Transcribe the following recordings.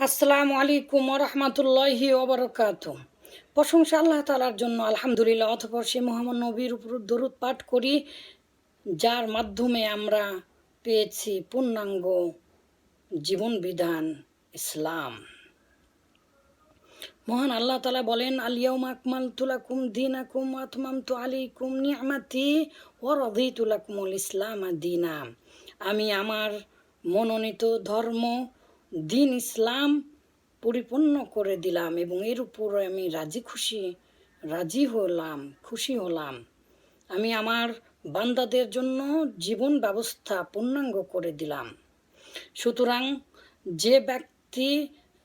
আসসালামু আলাইকুম রহমতুল্লাহি ওবরকাত। প্রশংসা আল্লাহ তালার জন্য, আলহামদুলিল্লাহ। অতঃপর সে মোহাম্মদ নবীর উপর দরুদ পাঠ করি, যার মাধ্যমে আমরা পেয়েছি পূর্ণাঙ্গ জীবন বিধান ইসলাম। মহান আল্লাহ তালা বলেন, আলিয়াউমা আকমালতু লাকুম দীনাকুম ওয়া আতমামতু আলাইকুম নি'মাতি ওয়া রাদিতু লাকুমুল ইসলাম দীনা। আমি আমার মনোনীত ধর্ম দিন ইসলাম পরিপূর্ণ করে দিলাম এবং এর উপর আমি খুশি হলাম। আমি আমার বান্দাদের জন্য জীবন ব্যবস্থা পূর্ণাঙ্গ করে দিলাম। সুতরাং যে ব্যক্তি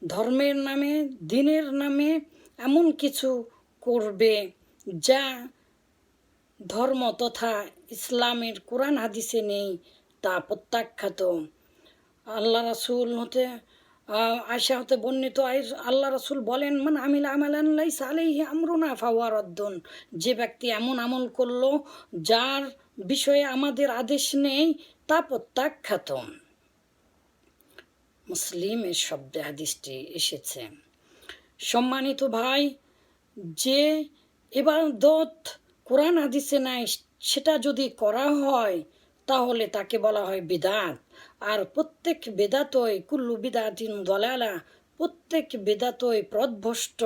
ধর্মের নামে, দিনের নামে এমন কিছু করবে যা ধর্ম তথা ইসলামের কোরআন হাদিসে নেই, তা প্রত্যাখ্যাত। আল্লাহ রাসূল হতে আয়েশা হতে বর্ণিত, আল্লাহ রাসূল বলেন, মান আমিলা আমালান লাইসা আলাইহি আমরুনা ফাহুয়া রাদ্দুন। যে ব্যক্তি এমন আমল করলো যার বিষয়ে আমাদের আদেশ নেই, তা প্রত্যাখ্যাত। মুসলিমের শব্দে হাদিসটি এসেছে। সম্মানিত ভাই, যে ইবাদত কোরআন হাদিসে নাই সেটা যদি করা হয় তাহলে তাকে বলা হয় বিদাত। আর প্রত্যেক বেদাতই কুল্লু বিদাতিন দলালা, প্রত্যেক বেদাতই পথভ্রষ্ট।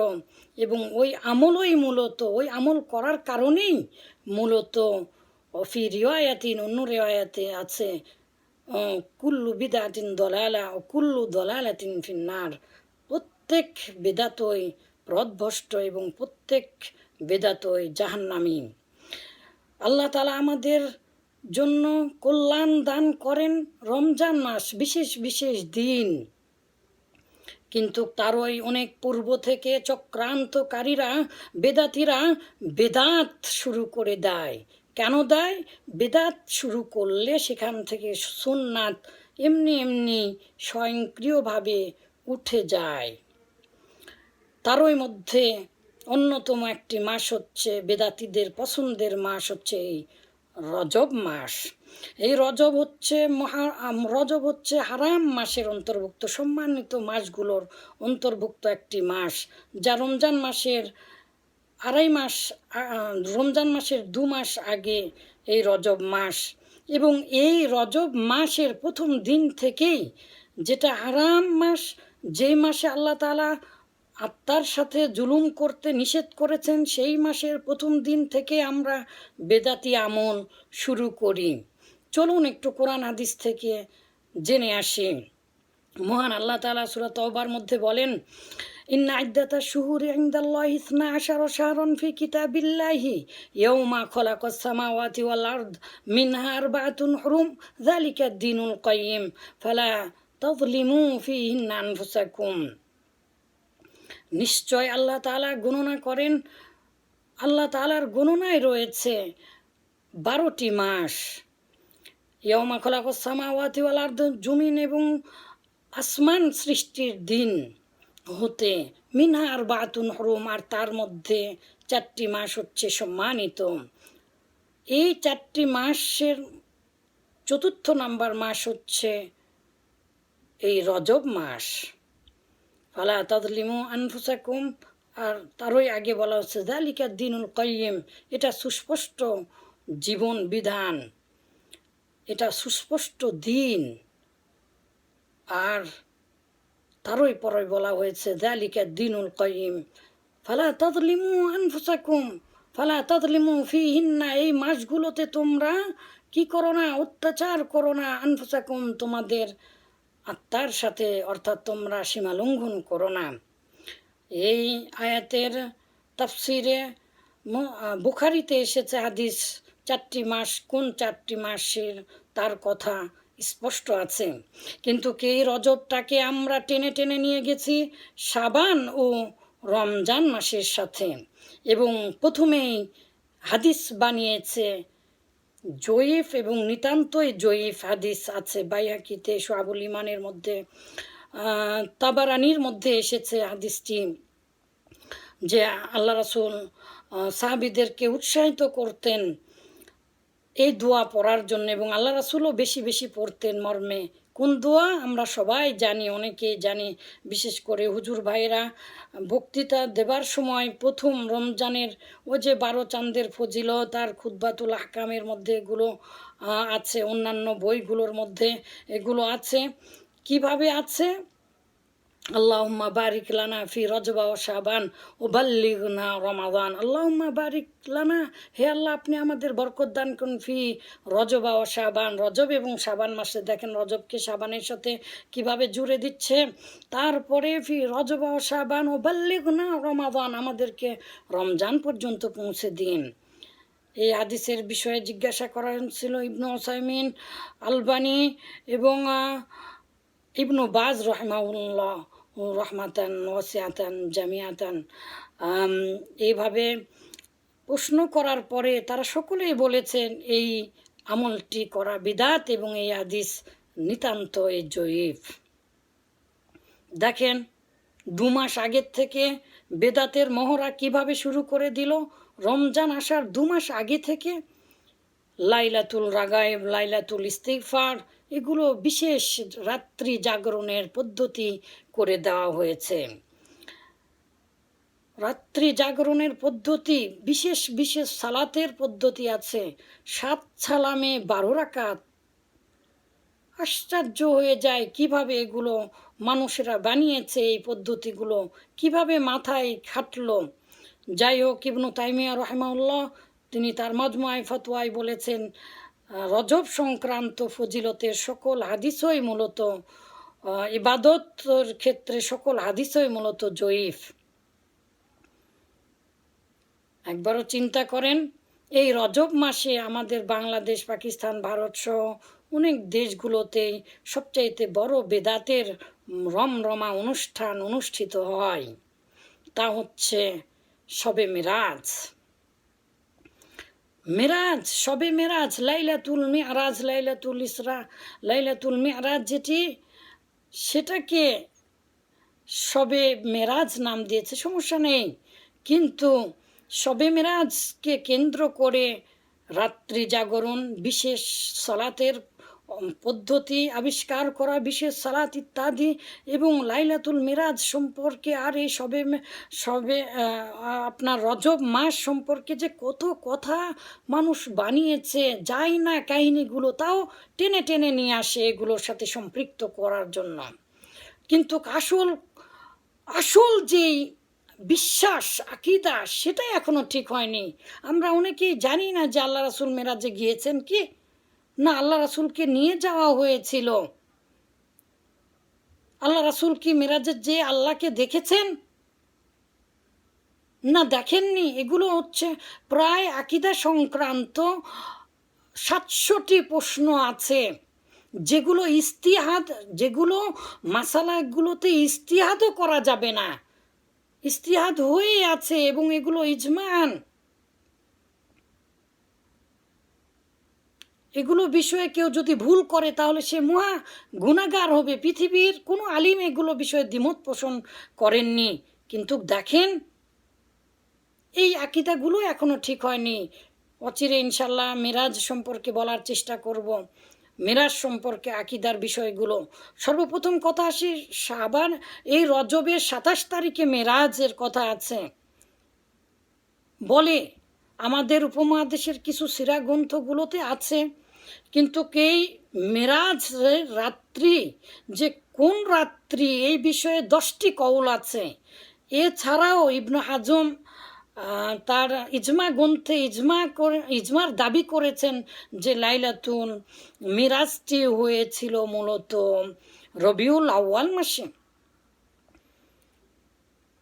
এবং ওই আমল করার কারণেই মূলত ফি রিওয়ায়াতিন, অন্য রিওয়ায়াতে আছে, কুল্লু বিদাতিন দলালা ও কুল্লু দলালাতিন ফিন্নার। প্রত্যেক বেদাতই পথভ্রষ্ট এবং প্রত্যেক বেদাতই জাহান্নামী। আল্লাহ তাআলা আমাদের জন্য কল্যাণ দান করেন রমজান মাস, বিশেষ বিশেষ দিন। কিন্তু তারই অনেক পূর্ব থেকে চক্রান্তকারীরা, বেদাতীরা বেদাত শুরু করে দেয়। কেন দেয়? বেদাত শুরু করলে সেখান থেকে সুন্নাত এমনি স্বয়ংক্রিয়ভাবে উঠে যায়। তারই মধ্যে অন্যতম একটি মাস হচ্ছে, বেদাতীদের পছন্দের মাস হচ্ছে এই রজব মাস। এই রজব হচ্ছে হারাম মাসের অন্তর্ভুক্ত, সম্মানিত মাসগুলোর অন্তর্ভুক্ত একটি মাস, যা রমজান মাসের 2 মাস আগে এই রজব মাস। এবং এই রজব মাসের প্রথম দিন থেকেই, যেটা হারাম মাস, যেই মাসে আল্লাহ তাআলা আত্মার সাথে জুলুম করতে নিষেধ করেছেন, সেই মাসের প্রথম দিন থেকে আমরা বেদাতি আমল শুরু করি। চলুন একটু কোরআন হাদিস থেকে জেনে আসি। মহান আল্লাহ তাআলা সূরা তাওবার মধ্যে বলেন, ইন্না ইদ্দাতা শুহুরি ইনদাল্লাহি 12 শাহরান ফি কিতাবিল্লাহি ইয়াওমা খালাকাস সামাওয়াতি ওয়াল আরদ মিনহা আরবাআতুন হুরুম যালিকা দ্বীনুল কাইয়্যিম ফালা তাযলিমু ফীহিন্না আনফুসাকুম। নিশ্চয় আল্লাহ তাআলা গণনা করেন, আল্লাহ তাআলার গণনায় রয়েছে 12টি মাস। ইয়াওমা খালাকাস সামাওয়াতি ওয়াল আরদ, জমিন এবং আসমান সৃষ্টির দিন হতে, মিনহা আরবাআতুন হুরুম, আর তার মধ্যে 4টি মাস হচ্ছে সম্মানিত। এই 4টি মাসের 4র্থ নাম্বার মাস হচ্ছে এই রজব মাস। ফালা তাযলিমু আনফুসাকুম, আর তারই আগে বলা হচ্ছে যালিকা দ্বীনুল কাইয়্যিম, এটা সুস্পষ্ট জীবন বিধান, এটা সুস্পষ্ট দিন। আর তারই পরে বলা হয়েছে যালিকা দ্বীনুল কাইয়্যিম ফালা তাযলিমু আনফুসাকুম ফালা তাযলিমু ফীহিন্না, এই মাসগুলোতে তোমরা কি করো না? অত্যাচার করো না। আনফুসাকুম, তোমাদের আত্মার সাথে, অর্থাৎ তোমরা সীমা লঙ্ঘন করো না। এই আয়াতের তাফসিরে বুখারীতে এসেছে হাদিস, 4টি মাস কোন 4টি মাসের তার কথা স্পষ্ট আছে। কিন্তু এই রজবটাকে আমরা টেনে টেনে নিয়ে গেছি শাবান ও রমজান মাসের সাথে, এবং প্রথমেই হাদিস বানিয়েছে জয়ীফ এবং নিতান্তই জয়ীফ হাদিস আছে বাইহাকিতে, শুআবুল ঈমানের মধ্যে, তাবারানির মধ্যে এসেছে হাদিসটি, যে আল্লাহ রাসূল সাহাবীদেরকে উৎসাহিত করতেন এই দোয়া পড়ার জন্য, এবং আল্লাহ রাসূলও বেশি বেশি পড়তেন মর্মে কোন দোয়া আমরা সবাই জানি, অনেকেই জানি, বিশেষ করে হুজুর ভাইরা বক্তৃতা দেবার সময় প্রথম রমজানের ওই যে 12 চাঁদের ফজিলত আর খুতবাতুল আহকামের মধ্যে এগুলো আছে, অন্যান্য বইগুলোর মধ্যে এগুলো আছে। কিভাবে আছে? আল্লাহুম্মা বারিক লানা ফি রজবা ও শাবান ও বাল্লিগনা রমাদান। আল্লাহুম্মা বারিক লানা, হে আল্লাহ আপনি আমাদের বরকত দান করুন, ফি রজবা ও শাবান, রজব এবং শাবান মাসে। দেখেন রজবকে শাবানের সাথে কিভাবে জুড়ে দিচ্ছে। তারপরে ফি রজবা ও শাবান ও বাল্লিগনা রমাদান, আমাদেরকে রমজান পর্যন্ত পৌঁছে দিন। এই হাদিসের বিষয়ে জিজ্ঞাসা করা হয়েছিল ইবনু উসাইমিন, আলবানী এবং ইবনু বাজ রহমাউল্লাহ রহমাতান ওয়াসিআতান জামিআতান। এইভাবে প্রশ্ন করার পরে তারা সকলেই বলেছেন এই আমলটি করা বিদাত এবং এই হাদিস নিতান্তই জয়ীফ। দেখেন 2 মাস আগের থেকে বেদাতের মহড়া কিভাবে শুরু করে দিল। রমজান আসার 2 মাস আগে থেকে লাইলাতুল রাগায়েব, লাইলাতুল ইস্তিগফার, এগুলো বিশেষ রাত্রি জাগরণের পদ্ধতি করে দেওয়া হয়েছে। রাত্রি জাগরণের পদ্ধতি, বিশেষ বিশেষ সালাতের পদ্ধতি আছে। 7 সালামে 12 রাকাত। আশ্চর্য হয়ে যায় কিভাবে এগুলো মানুষেরা বানিয়েছে, এই পদ্ধতিগুলো কিভাবে মাথায় খাটলো। যাই হোক, ইবনু তাইমিয়া রহমাউল্লাহ তিনি তার মাজমুআয়ে ফতোয়ায় বলেছেন রজব সংক্রান্ত ফজিলতের সকল হাদিসই মূলত ইবাদতের ক্ষেত্রে সকল হাদিসই মূলত জয়ীফ। একবারও চিন্তা করেন, এই রজব মাসে আমাদের বাংলাদেশ, পাকিস্তান, ভারত সহ অনেক দেশগুলোতেই সবচাইতে বড় বেদাতের রমরমা অনুষ্ঠান অনুষ্ঠিত হয়। তা হচ্ছে শবে মেরাজ। মেরাজ, শবে মেরাজ, লাইলাতুল মিরাজ, লাইলাতুল ইসরা, লাইলাতুল মিরাজ যেটি, সেটাকে শবে মেরাজ নাম দিয়েছে, সমস্যা নেই। কিন্তু শবে মেরাজকে কেন্দ্র করে রাত্রি জাগরণ, বিশেষ সালাতের পদ্ধতি আবিষ্কার করা, বিশেষ সালাত ইত্যাদি, এবং লাইলাতুল মিরাজ সম্পর্কে আর এই সবে আপনার রজব মাস সম্পর্কে যে কত কথা মানুষ বানিয়েছে, যাই না কাহিনীগুলো তাও টেনে টেনে নিয়ে আসে এগুলোর সাথে সম্পৃক্ত করার জন্য। কিন্তু আসল যেই বিশ্বাস আকীদা সেটাই এখনো ঠিক হয়নি। আমরা অনেকেই জানি না যে আল্লাহ রাসূল মেরাজে গিয়েছেন কি না, আল্লাহ রাসূলকে নিয়ে যাওয়া হয়েছিল। আল্লাহ রাসূল কি মেরাজে যে আল্লাহকে দেখেছেন না দেখেননি? এগুলো হচ্ছে প্রায় আকীদা সংক্রান্ত 700টি প্রশ্ন আছে, যেগুলো ইস্তিহাদ, যেগুলো মাসালাগুলোতে ইস্তিহাদও করা যাবে না, ইস্তিহাদ হয়ে আছে, এবং এগুলো ইজমান। এগুলো বিষয়ে কেউ যদি ভুল করে তাহলে সে মহা গুনাহগার হবে। পৃথিবীর কোনো আলিম এগুলো বিষয়ে দ্বিমত পোষণ করেননি। কিন্তু দেখেন এই আকীদাগুলো এখনো ঠিক হয়নি। অচিরে ইনশাল্লাহ মিরাজ সম্পর্কে বলার চেষ্টা করব, মিরাজ সম্পর্কে আকীদার বিষয়গুলো। সর্বপ্রথম কথা আসি, শাবান এই রজবের 27 তারিখে মেরাজের কথা আছে বলে আমাদের উপমহাদেশের কিছু সিরা গ্রন্থগুলোতে আছে। কিন্তু এই মেরাজ রাত্রি যে কোন রাত্রি, এই বিষয়ে 10টি কওল আছে। এছাড়াও ইবনে হাজম তার ইজমা গ্রন্থে ইজমার দাবি করেছেন যে লাইলাতুল মিরাজটি হয়েছিল মূলত রবিউল আউয়াল মাসে।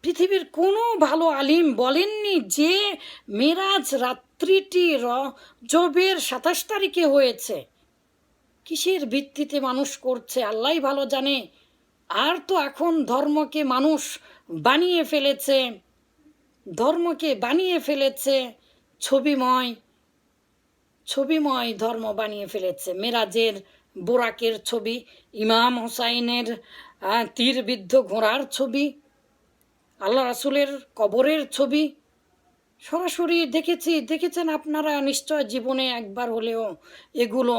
পৃথিবীর কোনো ভালো আলিম বলেননি যে মেরাজ রাত্রিটি রজবের 27 তারিখে হয়েছে। কিসের ভিত্তিতে মানুষ করছে আল্লাহই ভালো জানে। আর তো এখন ধর্মকে মানুষ বানিয়ে ফেলেছে, ধর্মকে বানিয়ে ফেলেছে ছবিময় ধর্ম বানিয়ে ফেলেছে। মেরাজের বোরাকের ছবি, ইমাম হোসাইনের তীরবিদ্ধ ঘোড়ার ছবি, আল্লাহ রাসূলের কবরের ছবি সরাসরি দেখেছেন আপনারা নিশ্চয় জীবনে একবার হলেও এগুলো।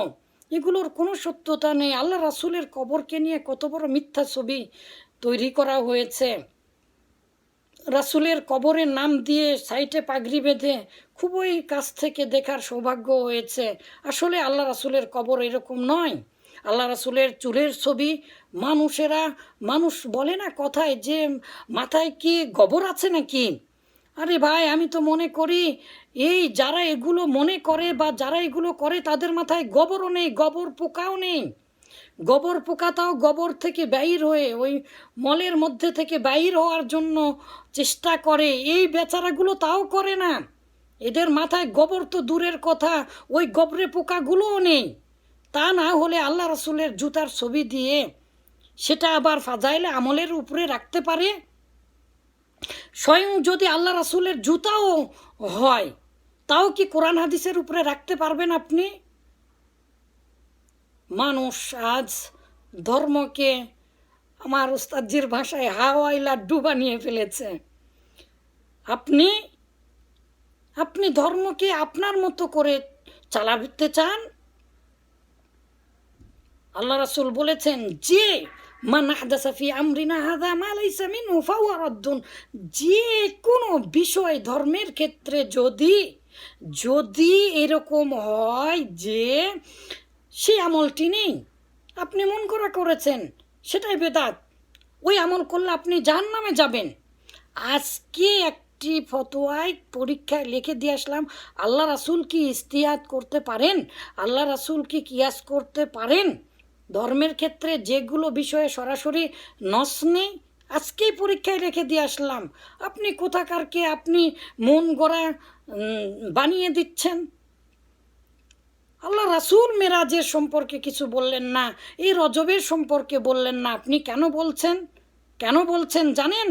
এগুলোর কোনো সত্যতা নেই। আল্লাহ রাসূলের কবরকে নিয়ে কত বড় মিথ্যা ছবি তৈরি করা হয়েছে। রাসূলের কবরের নাম দিয়ে সাইটে পাগড়ি বেঁধে খুবই কাছ থেকে দেখার সৌভাগ্য হয়েছে। আসলে আল্লাহ রাসূলের কবর এরকম নয়। আল্লাহ রাসূলের চুলের ছবি মানুষ বলে না কথায় যে মাথায় কি গোবর আছে নাকি? আরে ভাই, আমি তো মনে করি এই যারা এগুলো মনে করে বা যারা এগুলো করে তাদের মাথায় গোবরও নেই, গোবর পোকাও নেই। গোবর পোকাটাও গোবর থেকে বাইর হয়ে ওই মলের মধ্যে থেকে বাইর হওয়ার জন্য চেষ্টা করে, এই বেচারাগুলো তাও করে না। এদের মাথায় গোবর তো দূরের কথা, ওই গোবরে পোকাগুলোও নেই। তা না হলে আল্লাহ রাসূলের জুতার ছবি দিয়ে সেটা আবার ফাজাইলে আমলের উপরে রাখতে পারে। স্বয়ং যদি আল্লাহ রাসূলের জুতাও হয়, তাও কি কোরআন হাদিসের উপরে রাখতে পারবেন আপনি? মানুষ আজ ধর্মকে আমার উস্তাদজির ভাষায় হাওয়াই লাড্ডু বানিয়ে ফেলেছে। আপনি আপনি ধর্মকে আপনার মতো করে চালাতে চান। আল্লাহ রাসূল বলেছেন যে মান আহদাসা ফি আমরিনা হাযা মা লাইসা মিনহু ফাহুয়া রাদ্দুন। যে কোনো বিষয় ধর্মের ক্ষেত্রে যদি এরকম হয় যে সেই আমলটি নেই, আপনি মন করা করেছেন, সেটাই বেদাত। ওই আমল করলে আপনি জাহান্নামে যাবেন। আজকে একটি ফতোয়ায় পরীক্ষায় লিখে দিয়ে আসলাম, আল্লাহ রাসূল কি ইজতিহাদ করতে পারেন? আল্লাহ রাসূল কি কিয়াস করতে পারেন? ধর্মের ক্ষেত্রে যেগুলো বিষয়ে সরাসরি নস নেই, আজকেই পরীক্ষায় রেখে দিয়ে আসলাম। আপনি কোথাকারকে আপনি মন গড়া বানিয়ে দিচ্ছেন। আল্লাহ রাসূল মেরাজের সম্পর্কে কিছু বললেন না, এই রজবের সম্পর্কে বললেন না। আপনি কেন বলছেন জানেন?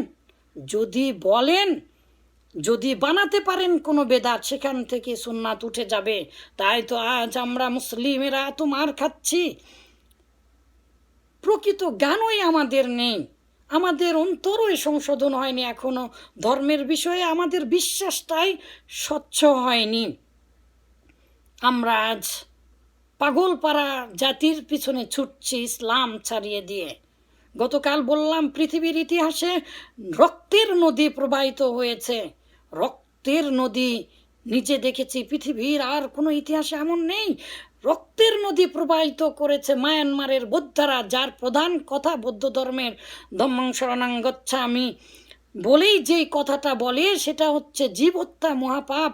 যদি বানাতে পারেন কোনো বেদাত, সেখান থেকে সুন্নাত উঠে যাবে। তাই তো আজ আমরা মুসলিমেরা এত মার খাচ্ছি। প্রকৃত জ্ঞানই আমাদের নেই, আমাদের অন্তরই সংশোধন হয়নি এখনো, ধর্মের বিষয়ে আমাদের বিশ্বাসটাই স্বচ্ছ হয়নি। আমরা আজ পাগলপাড়া জাতির পিছনে ছুটছি ইসলাম ছাড়িয়ে দিয়ে। গতকাল বললাম পৃথিবীর ইতিহাসে রক্তের নদী প্রবাহিত হয়েছে, রক্তের নদী নিজে দেখেছি। পৃথিবীর আর কোনো ইতিহাসে এমন নেই। রক্তের নদী প্রবাহিত করেছে মায়ানমারের বৌদ্ধরা, যার প্রধান কথা বৌদ্ধ ধর্মের ধম্মং শরণাং গচ্ছামি বলেই যেই কথাটা বলে সেটা হচ্ছে জীব হত্যা মহাপাপ।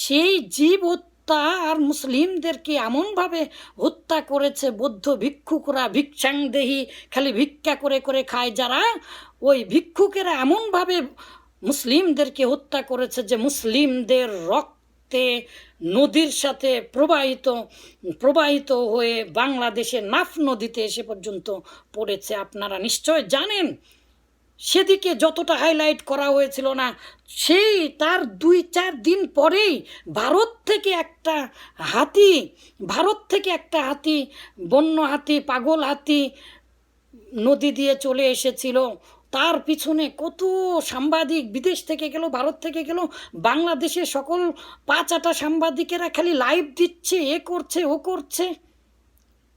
সেই জীব হত্যা আর মুসলিমদেরকে এমনভাবে হত্যা করেছে বৌদ্ধ ভিক্ষুকরা, ভিক্ষাংদেহী, খালি ভিক্ষা করে করে খায় যারা, ওই ভিক্ষুকেরা এমনভাবে মুসলিমদেরকে হত্যা করেছে যে মুসলিমদের রক্তে নদীর সাথে প্রবাহিত হয়ে বাংলাদেশের নাফ নদীতে এসে পর্যন্ত পড়েছে। আপনারা নিশ্চয় জানেন। সেদিকে যতটা হাইলাইট করা হয়েছিল না, সেই তার 2-4 দিন পরেই ভারত থেকে একটা হাতি, বন্য হাতি, পাগল হাতি নদী দিয়ে চলে এসেছিল। তার পিছনে কত সাংবাদিক বিদেশ থেকে গেল, ভারত থেকে গেল, বাংলাদেশের সকল 5-8 সাংবাদিকেরা খালি লাইভ দিচ্ছে, এ করছে ও করছে।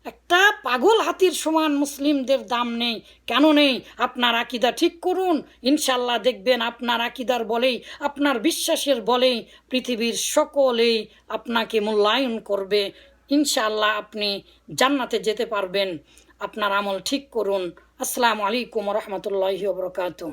একটা পাগল হাতির সমান মুসলিমদের দাম নেই। কেন নেই? আপনার আকীদা ঠিক করুন, ইনশাল্লাহ দেখবেন আপনার আকীদার বলেই, আপনার বিশ্বাসের বলেই পৃথিবীর সকলেই আপনাকে মূল্যায়ন করবে। ইনশাল্লাহ আপনি জান্নাতে যেতে পারবেন। আপনার আমল ঠিক করুন। আসসালামু আলাইকুম ওয়া রাহমাতুল্লাহি ওয়া বারাকাতুহু।